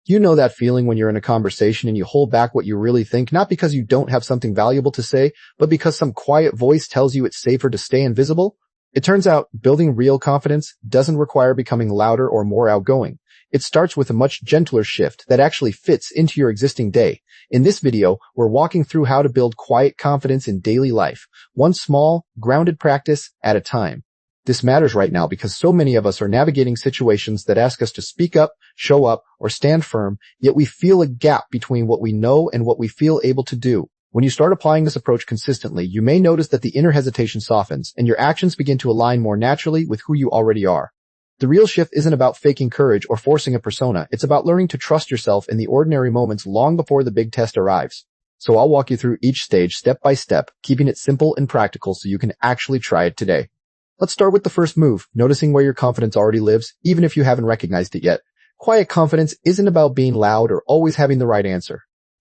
You know that feeling when you're in a conversation and you hold back what you really think, not because you don't have something valuable to say, but because some quiet voice tells you it's safer to stay invisible? It turns out building real confidence doesn't require becoming louder or more outgoing. It starts with a much gentler shift that actually fits into your existing day. In this video, we're walking through how to build quiet confidence in daily life, one small, grounded practice at a time. This matters right now because so many of us are navigating situations that ask us to speak up, show up, or stand firm, yet we feel a gap between what we know and what we feel able to do. When you start applying this approach consistently, you may notice that the inner hesitation softens and your actions begin to align more naturally with who you already are. The real shift isn't about faking courage or forcing a persona. It's about learning to trust yourself in the ordinary moments long before the big test arrives. So I'll walk you through each stage step by step, keeping it simple and practical so you can actually try it today. Let's start with the first move, noticing where your confidence already lives, even if you haven't recognized it yet. Quiet confidence isn't about being loud or always having the right answer.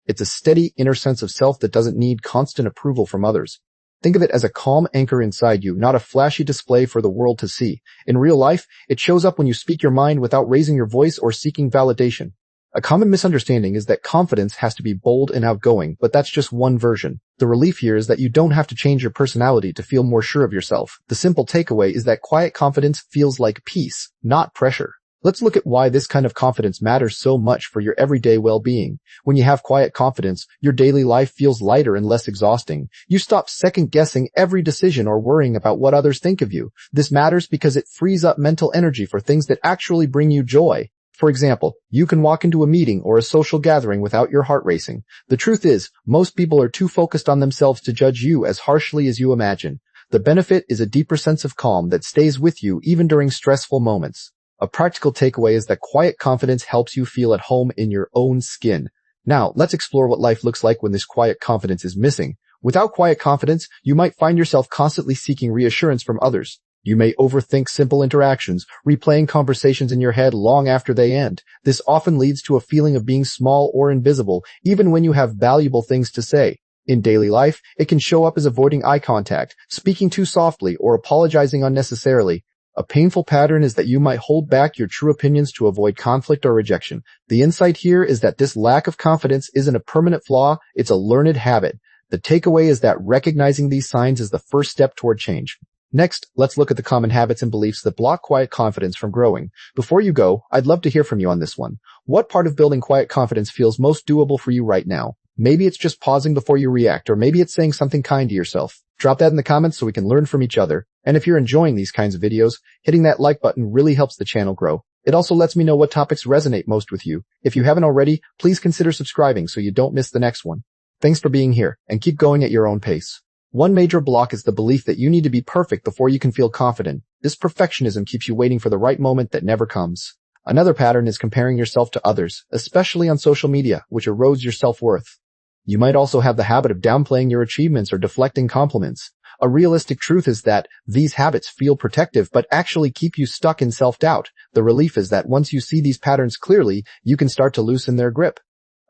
It's a steady inner sense of self that doesn't need constant approval from others. Think of it as a calm anchor inside you, not a flashy display for the world to see. In real life, it shows up when you speak your mind without raising your voice or seeking validation. A common misunderstanding is that confidence has to be bold and outgoing, but that's just one version. The relief here is that you don't have to change your personality to feel more sure of yourself. The simple takeaway is that quiet confidence feels like peace, not pressure. Let's look at why this kind of confidence matters so much for your everyday well-being. When you have quiet confidence, your daily life feels lighter and less exhausting. You stop second-guessing every decision or worrying about what others think of you. This matters because it frees up mental energy for things that actually bring you joy. For example, you can walk into a meeting or a social gathering without your heart racing. The truth is, most people are too focused on themselves to judge you as harshly as you imagine. The benefit is a deeper sense of calm that stays with you even during stressful moments. A practical takeaway is that quiet confidence helps you feel at home in your own skin. Now, let's explore what life looks like when this quiet confidence is missing. Without quiet confidence, you might find yourself constantly seeking reassurance from others. You may overthink simple interactions, replaying conversations in your head long after they end. This often leads to a feeling of being small or invisible, even when you have valuable things to say. In daily life, it can show up as avoiding eye contact, speaking too softly, or apologizing unnecessarily. A painful pattern is that you might hold back your true opinions to avoid conflict or rejection. The insight here is that this lack of confidence isn't a permanent flaw, it's a learned habit. The takeaway is that recognizing these signs is the first step toward change. Next, let's look at the common habits and beliefs that block quiet confidence from growing. Before you go, I'd love to hear from you on this one. What part of building quiet confidence feels most doable for you right now? Maybe it's just pausing before you react, or maybe it's saying something kind to yourself. Drop that in the comments so we can learn from each other. And if you're enjoying these kinds of videos, hitting that like button really helps the channel grow. It also lets me know what topics resonate most with you. If you haven't already, please consider subscribing so you don't miss the next one. Thanks for being here, and keep going at your own pace. One major block is the belief that you need to be perfect before you can feel confident. This perfectionism keeps you waiting for the right moment that never comes. Another pattern is comparing yourself to others, especially on social media, which erodes your self-worth. You might also have the habit of downplaying your achievements or deflecting compliments. A realistic truth is that these habits feel protective but actually keep you stuck in self-doubt. The relief is that once you see these patterns clearly, you can start to loosen their grip.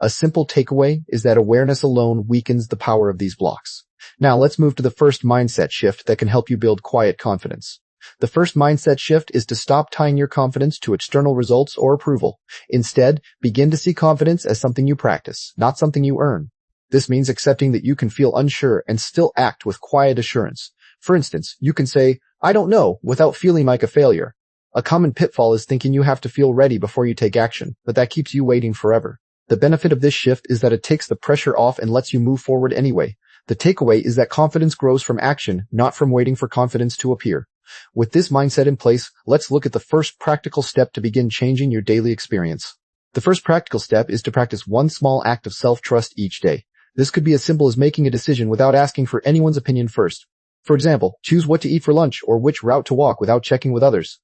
A simple takeaway is that awareness alone weakens the power of these blocks. Now let's move to the first mindset shift that can help you build quiet confidence. The first mindset shift is to stop tying your confidence to external results or approval. Instead, begin to see confidence as something you practice, not something you earn. This means accepting that you can feel unsure and still act with quiet assurance. For instance, you can say, "I don't know," without feeling like a failure. A common pitfall is thinking you have to feel ready before you take action, but that keeps you waiting forever. The benefit of this shift is that it takes the pressure off and lets you move forward anyway. The takeaway is that confidence grows from action, not from waiting for confidence to appear. With this mindset in place, let's look at the first practical step to begin changing your daily experience. The first practical step is to practice one small act of self-trust each day. This could be as simple as making a decision without asking for anyone's opinion first. For example, choose what to eat for lunch or which route to walk without checking with others.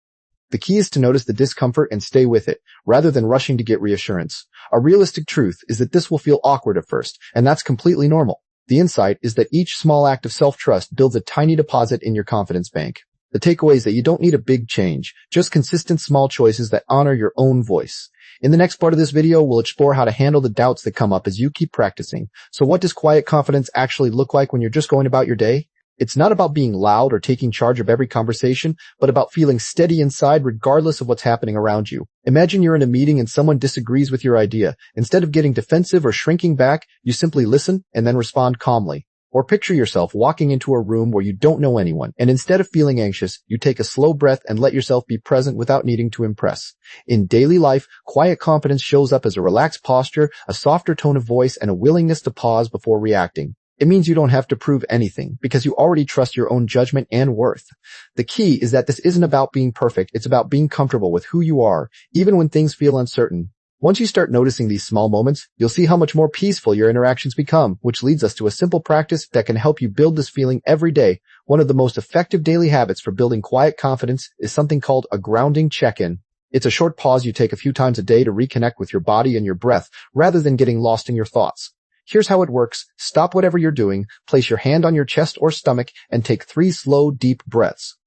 The key is to notice the discomfort and stay with it, rather than rushing to get reassurance. A realistic truth is that this will feel awkward at first, and that's completely normal. The insight is that each small act of self-trust builds a tiny deposit in your confidence bank. The takeaway is that you don't need a big change, just consistent small choices that honor your own voice. In the next part of this video, we'll explore how to handle the doubts that come up as you keep practicing. So what does quiet confidence actually look like when you're just going about your day? It's not about being loud or taking charge of every conversation, but about feeling steady inside regardless of what's happening around you. Imagine you're in a meeting and someone disagrees with your idea. Instead of getting defensive or shrinking back, you simply listen and then respond calmly. Or picture yourself walking into a room where you don't know anyone, and instead of feeling anxious, you take a slow breath and let yourself be present without needing to impress. In daily life, quiet confidence shows up as a relaxed posture, a softer tone of voice, and a willingness to pause before reacting. It means you don't have to prove anything, because you already trust your own judgment and worth. The key is that this isn't about being perfect, it's about being comfortable with who you are, even when things feel uncertain. Once you start noticing these small moments, you'll see how much more peaceful your interactions become, which leads us to a simple practice that can help you build this feeling every day. One of the most effective daily habits for building quiet confidence is something called a grounding check-in. It's a short pause you take a few times a day to reconnect with your body and your breath, rather than getting lost in your thoughts. Here's how it works. Stop whatever you're doing, place your hand on your chest or stomach, and take 3 slow, deep breaths.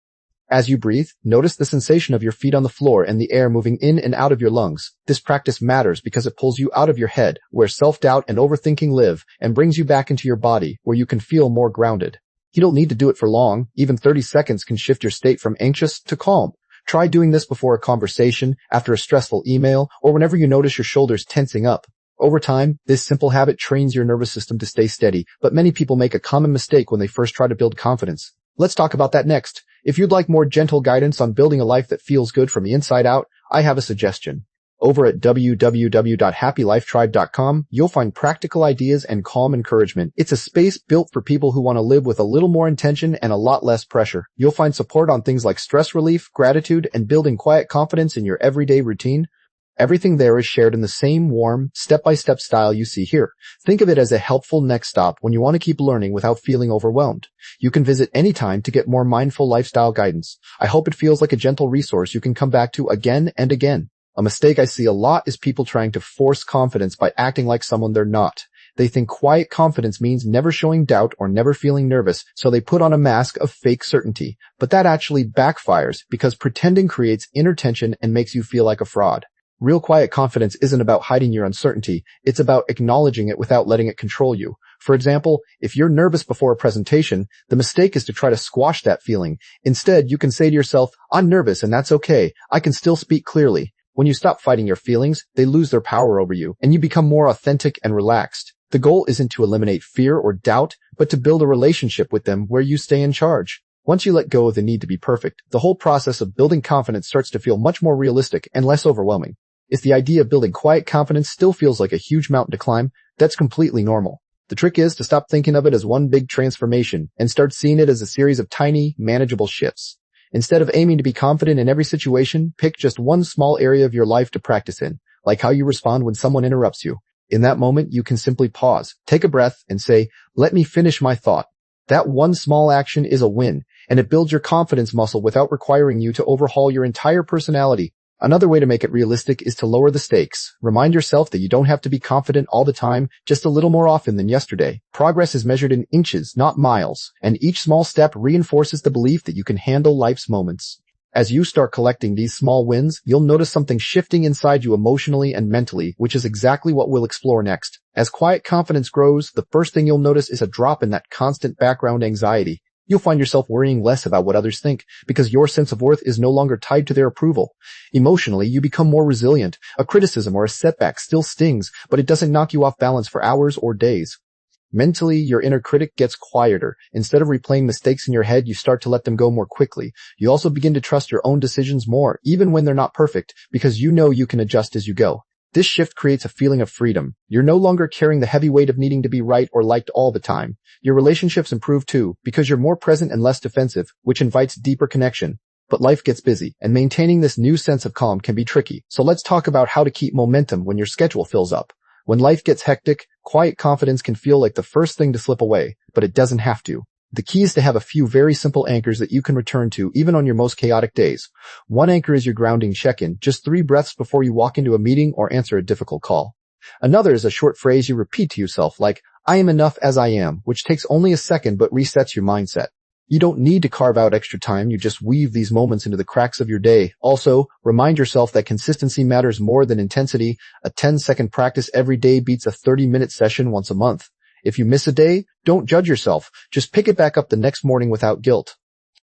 As you breathe, notice the sensation of your feet on the floor and the air moving in and out of your lungs. This practice matters because it pulls you out of your head, where self-doubt and overthinking live, and brings you back into your body, where you can feel more grounded. You don't need to do it for long. Even 30 seconds can shift your state from anxious to calm. Try doing this before a conversation, after a stressful email, or whenever you notice your shoulders tensing up. Over time, this simple habit trains your nervous system to stay steady, but many people make a common mistake when they first try to build confidence. Let's talk about that next. If you'd like more gentle guidance on building a life that feels good from the inside out, I have a suggestion. Over at www.happylifetribe.com, you'll find practical ideas and calm encouragement. It's a space built for people who want to live with a little more intention and a lot less pressure. You'll find support on things like stress relief, gratitude, and building quiet confidence in your everyday routine. Everything there is shared in the same warm, step-by-step style you see here. Think of it as a helpful next stop when you want to keep learning without feeling overwhelmed. You can visit anytime to get more mindful lifestyle guidance. I hope it feels like a gentle resource you can come back to again and again. A mistake I see a lot is people trying to force confidence by acting like someone they're not. They think quiet confidence means never showing doubt or never feeling nervous, so they put on a mask of fake certainty. But that actually backfires because pretending creates inner tension and makes you feel like a fraud. Real quiet confidence isn't about hiding your uncertainty. It's about acknowledging it without letting it control you. For example, if you're nervous before a presentation, the mistake is to try to squash that feeling. Instead, you can say to yourself, I'm nervous and that's okay. I can still speak clearly. When you stop fighting your feelings, they lose their power over you, and you become more authentic and relaxed. The goal isn't to eliminate fear or doubt, but to build a relationship with them where you stay in charge. Once you let go of the need to be perfect, the whole process of building confidence starts to feel much more realistic and less overwhelming. If the idea of building quiet confidence still feels like a huge mountain to climb, that's completely normal. The trick is to stop thinking of it as one big transformation and start seeing it as a series of tiny, manageable shifts. Instead of aiming to be confident in every situation, pick just one small area of your life to practice in, like how you respond when someone interrupts you. In that moment, you can simply pause, take a breath, and say, let me finish my thought. That one small action is a win, and it builds your confidence muscle without requiring you to overhaul your entire personality. Another way to make it realistic is to lower the stakes. Remind yourself that you don't have to be confident all the time, just a little more often than yesterday. Progress is measured in inches, not miles, and each small step reinforces the belief that you can handle life's moments. As you start collecting these small wins, you'll notice something shifting inside you emotionally and mentally, which is exactly what we'll explore next. As quiet confidence grows, the first thing you'll notice is a drop in that constant background anxiety. You'll find yourself worrying less about what others think because your sense of worth is no longer tied to their approval. Emotionally, you become more resilient. A criticism or a setback still stings, but it doesn't knock you off balance for hours or days. Mentally, your inner critic gets quieter. Instead of replaying mistakes in your head, you start to let them go more quickly. You also begin to trust your own decisions more, even when they're not perfect, because you know you can adjust as you go. This shift creates a feeling of freedom. You're no longer carrying the heavy weight of needing to be right or liked all the time. Your relationships improve too, because you're more present and less defensive, which invites deeper connection. But life gets busy, and maintaining this new sense of calm can be tricky. So let's talk about how to keep momentum when your schedule fills up. When life gets hectic, quiet confidence can feel like the first thing to slip away, but it doesn't have to. The key is to have a few very simple anchors that you can return to even on your most chaotic days. One anchor is your grounding check-in, just 3 breaths before you walk into a meeting or answer a difficult call. Another is a short phrase you repeat to yourself like, I am enough as I am, which takes only a second but resets your mindset. You don't need to carve out extra time, you just weave these moments into the cracks of your day. Also, remind yourself that consistency matters more than intensity. A 10-second practice every day beats a 30-minute session once a month. If you miss a day, don't judge yourself. Just pick it back up the next morning without guilt.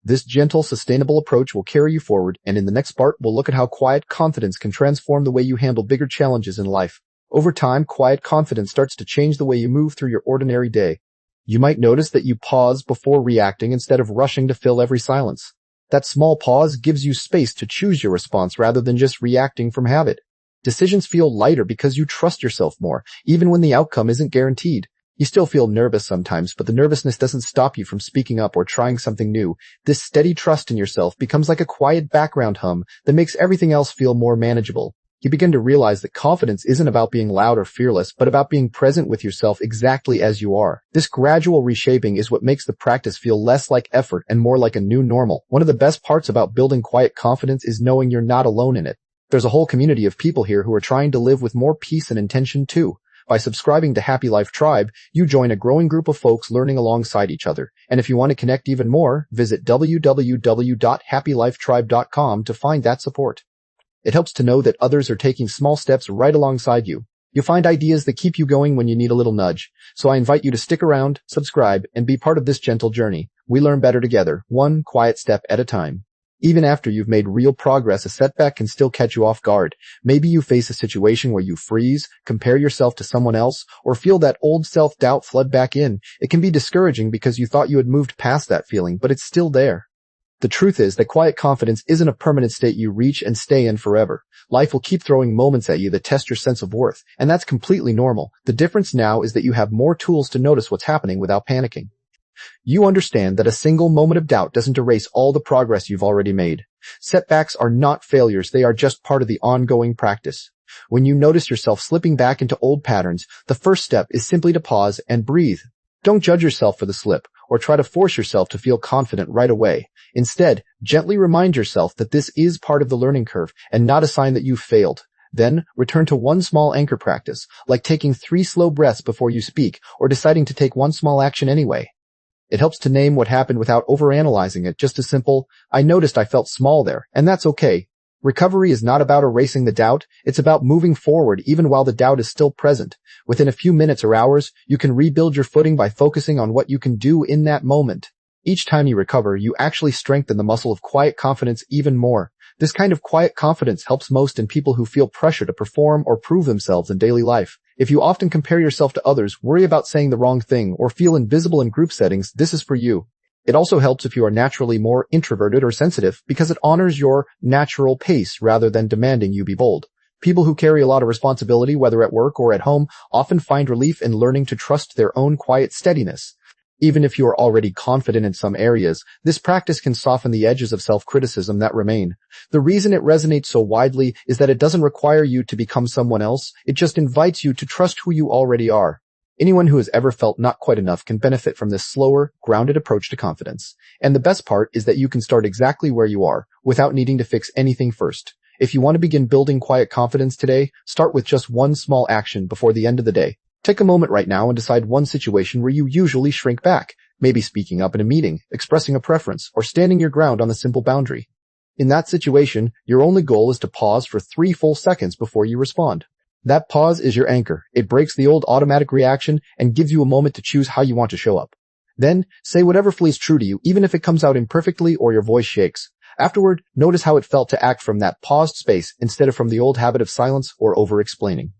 This gentle, sustainable approach will carry you forward, and in the next part, we'll look at how quiet confidence can transform the way you handle bigger challenges in life. Over time, quiet confidence starts to change the way you move through your ordinary day. You might notice that you pause before reacting instead of rushing to fill every silence. That small pause gives you space to choose your response rather than just reacting from habit. Decisions feel lighter because you trust yourself more, even when the outcome isn't guaranteed. You still feel nervous sometimes, but the nervousness doesn't stop you from speaking up or trying something new. This steady trust in yourself becomes like a quiet background hum that makes everything else feel more manageable. You begin to realize that confidence isn't about being loud or fearless, but about being present with yourself exactly as you are. This gradual reshaping is what makes the practice feel less like effort and more like a new normal. One of the best parts about building quiet confidence is knowing you're not alone in it. There's a whole community of people here who are trying to live with more peace and intention too. By subscribing to Happy Life Tribe, you join a growing group of folks learning alongside each other. And if you want to connect even more, visit www.happylifetribe.com to find that support. It helps to know that others are taking small steps right alongside you. You'll find ideas that keep you going when you need a little nudge. So I invite you to stick around, subscribe, and be part of this gentle journey. We learn better together, one quiet step at a time. Even after you've made real progress, a setback can still catch you off guard. Maybe you face a situation where you freeze, compare yourself to someone else, or feel that old self-doubt flood back in. It can be discouraging because you thought you had moved past that feeling, but it's still there. The truth is that quiet confidence isn't a permanent state you reach and stay in forever. Life will keep throwing moments at you that test your sense of worth, and that's completely normal. The difference now is that you have more tools to notice what's happening without panicking. You understand that a single moment of doubt doesn't erase all the progress you've already made. Setbacks are not failures, they are just part of the ongoing practice. When you notice yourself slipping back into old patterns, the first step is simply to pause and breathe. Don't judge yourself for the slip, or try to force yourself to feel confident right away. Instead, gently remind yourself that this is part of the learning curve and not a sign that you've failed. Then, return to one small anchor practice, like taking 3 slow breaths before you speak, or deciding to take one small action anyway. It helps to name what happened without overanalyzing it, just a simple, I noticed I felt small there, and that's okay. Recovery is not about erasing the doubt, it's about moving forward even while the doubt is still present. Within a few minutes or hours, you can rebuild your footing by focusing on what you can do in that moment. Each time you recover, you actually strengthen the muscle of quiet confidence even more. This kind of quiet confidence helps most in people who feel pressure to perform or prove themselves in daily life. If you often compare yourself to others, worry about saying the wrong thing, or feel invisible in group settings, this is for you. It also helps if you are naturally more introverted or sensitive because it honors your natural pace rather than demanding you be bold. People who carry a lot of responsibility, whether at work or at home, often find relief in learning to trust their own quiet steadiness. Even if you are already confident in some areas, this practice can soften the edges of self-criticism that remain. The reason it resonates so widely is that it doesn't require you to become someone else, it just invites you to trust who you already are. Anyone who has ever felt not quite enough can benefit from this slower, grounded approach to confidence. And the best part is that you can start exactly where you are, without needing to fix anything first. If you want to begin building quiet confidence today, start with just one small action before the end of the day. Take a moment right now and decide one situation where you usually shrink back, maybe speaking up in a meeting, expressing a preference, or standing your ground on a simple boundary. In that situation, your only goal is to pause for 3 full seconds before you respond. That pause is your anchor. It breaks the old automatic reaction and gives you a moment to choose how you want to show up. Then, say whatever feels true to you, even if it comes out imperfectly or your voice shakes. Afterward, notice how it felt to act from that paused space instead of from the old habit of silence or over-explaining.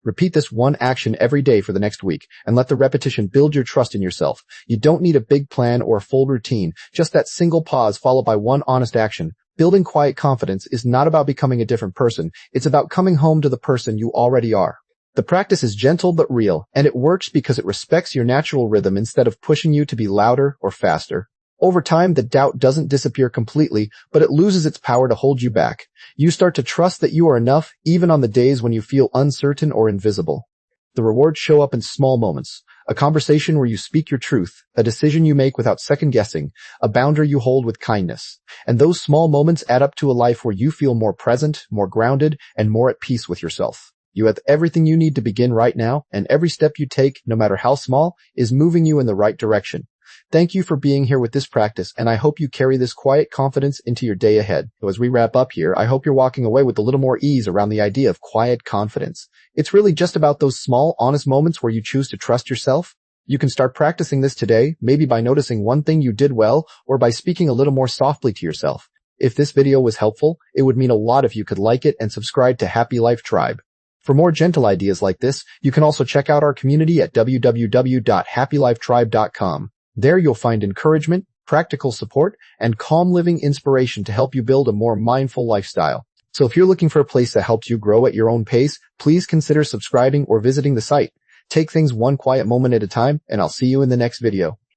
Repeat this one action every day for the next week, and let the repetition build your trust in yourself. You don't need a big plan or a full routine, just that single pause followed by one honest action. Building quiet confidence is not about becoming a different person, it's about coming home to the person you already are. The practice is gentle but real, and it works because it respects your natural rhythm instead of pushing you to be louder or faster. Over time, the doubt doesn't disappear completely, but it loses its power to hold you back. You start to trust that you are enough, even on the days when you feel uncertain or invisible. The rewards show up in small moments. A conversation where you speak your truth, a decision you make without second guessing, a boundary you hold with kindness. And those small moments add up to a life where you feel more present, more grounded, and more at peace with yourself. You have everything you need to begin right now, and every step you take, no matter how small, is moving you in the right direction. Thank you for being here with this practice, and I hope you carry this quiet confidence into your day ahead. So as we wrap up here, I hope you're walking away with a little more ease around the idea of quiet confidence. It's really just about those small, honest moments where you choose to trust yourself. You can start practicing this today, maybe by noticing one thing you did well or by speaking a little more softly to yourself. If this video was helpful, it would mean a lot if you could like it and subscribe to Happy Life Tribe. For more gentle ideas like this, you can also check out our community at www.happylifetribe.com. There you'll find encouragement, practical support, and calm living inspiration to help you build a more mindful lifestyle. So if you're looking for a place that helps you grow at your own pace, please consider subscribing or visiting the site. Take things one quiet moment at a time, and I'll see you in the next video.